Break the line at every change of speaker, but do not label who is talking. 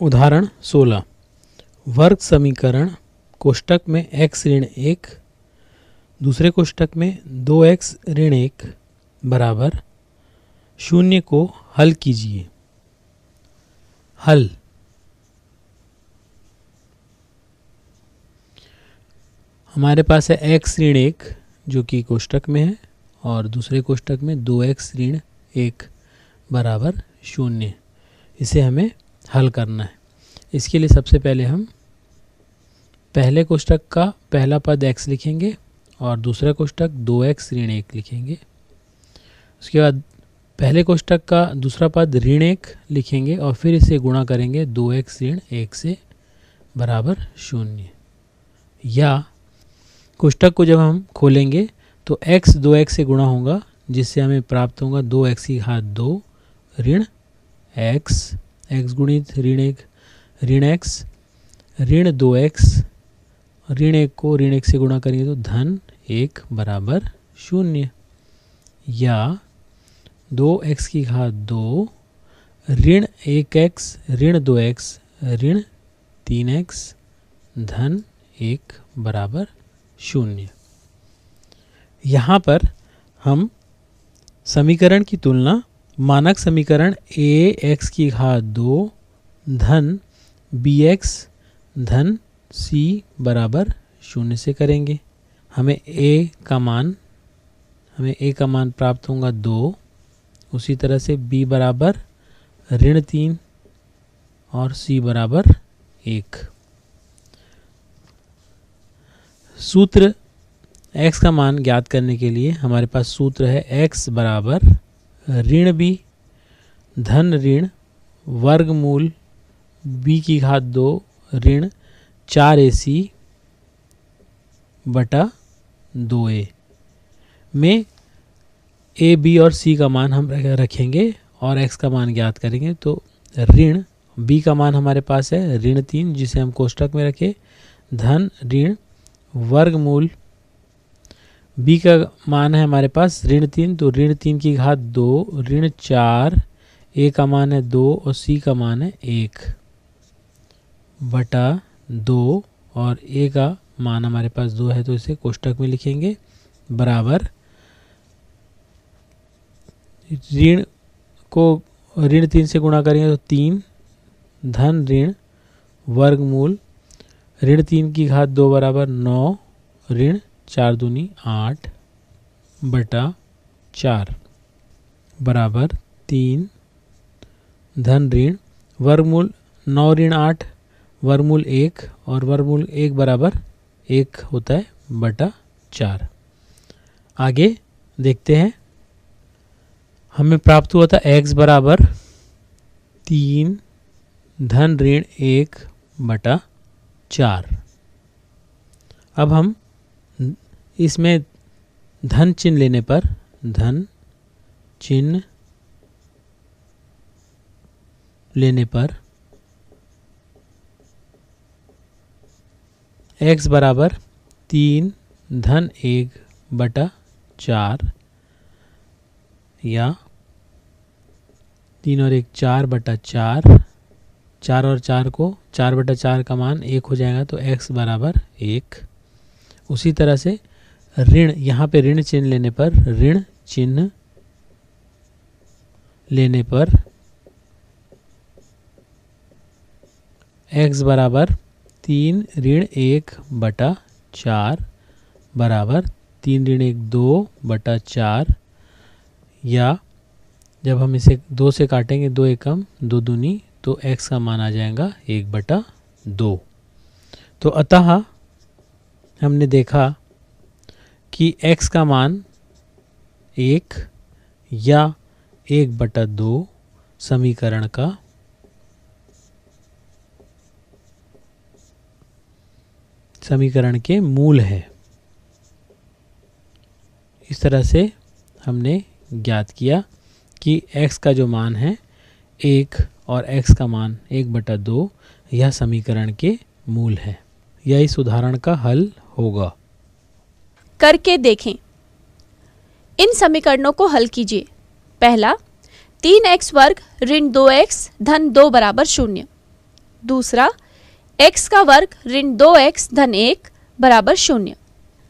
उदाहरण 16। वर्ग समीकरण कोष्टक में x ऋण 1 दूसरे कोष्टक में 2x ऋण 1 बराबर 0 को हल कीजिए। हल। हमारे पास है x ऋण 1 जो कि कोष्टक में है और दूसरे कोष्टक में 2x ऋण 1 बराबर 0। इसे हमें हल करना है। इसके लिए सबसे पहले हम पहले कोष्टक का पहला पद x लिखेंगे और दूसरा कोष्टक 2x ऋण 1 लिखेंगे। उसके बाद पहले कोष्टक का दूसरा पद ऋण 1 लिखेंगे और फिर इसे गुणा करेंगे 2x ऋण 1 से बराबर 0। या कोष्टक को जब हम खोलेंगे तो x 2x से गुणा होगा जिससे हमें प्राप्त होगा 2x की घात 2 ऋण x, x गुणित ऋण 1 ऋण x ऋण 2x ऋण 1 को ऋण 1 से गुणा करेंगे तो धन 1 बराबर 0। या 2x की घात 2 ऋण 1x ऋण 2x ऋण 3x धन 1 बराबर 0। यहाँ पर हम समीकरण की तुलना मानक समीकरण ax की घात 2 धन bx धन c बराबर 0 से करेंगे। हमें a का मान प्राप्त होगा 2। उसी तरह से b बराबर ऋण 3 और c बराबर 1। सूत्र x का मान ज्ञात करने के लिए हमारे पास सूत्र है x बराबर ऋण b धन ऋण वर्गमूल b की घात 2 ऋण 4ac बटा 2a में a, b और c का मान हम रखेंगे और x का मान ज्ञात करेंगे। तो ऋण b का मान हमारे पास है ऋण 3 जिसे हम कोष्टक में रखें धन ऋण वर्गमूल b का मान है हमारे पास ऋण 3 तो ऋण 3 की घात 2 ऋण 4 a का मान है 2 और c का मान है 1 बटा 2 और a का मान हमारे पास 2 है तो इसे कोष्टक में लिखेंगे बराबर ऋण को ऋण 3 से गुणा करेंगे तो 3 धन ऋण वर्गमूल ऋण 3 की घात 2 बराबर 9 ऋण 4 दूनी 8 बटा 4 बराबर 3 धन ऋण वर्गमूल 9 ऋण 8 वर्गमूल 1 और वर्गमूल 1 बराबर 1 होता है बटा 4। आगे देखते हैं। हमें प्राप्त हुआ था x बराबर 3 धन ऋण 1 बटा 4। अब हम इसमें धन चिन्ह लेने पर धन चिन्ह लेने पर x बराबर 3 धन 1 बटा 4 या 3 और 1 4 बटा 4 4 और 4 को 4 बटा 4 का मान 1 हो जाएगा तो x बराबर 1। उसी तरह से ऋण यहाँ पे ऋण चिन्ह लेने पर ऋण चिन्ह लेने पर x बराबर 3 ऋण 1 बटा 4 बराबर 3 ऋण 1 2 बटा 4 या जब हम इसे 2 से काटेंगे 2 एकम 2 दूनी तो x का मान आ जाएगा 1 बटा 2। तो अतः हमने देखा कि x का मान 1 या 1 बटा 2 समीकरण का समीकरण के मूल है। इस तरह से हमने ज्ञात किया कि x का जो मान है 1 और x का मान 1 बटा 2 यह समीकरण के मूल है। यह इस उदाहरण का हल होगा।
करके देखें। इन समीकरणों को हल कीजिए। पहला 3x वर्ग ऋण 2x धन 2 बराबर 0। दूसरा x का वर्ग ऋण 2x धन 1 बराबर 0।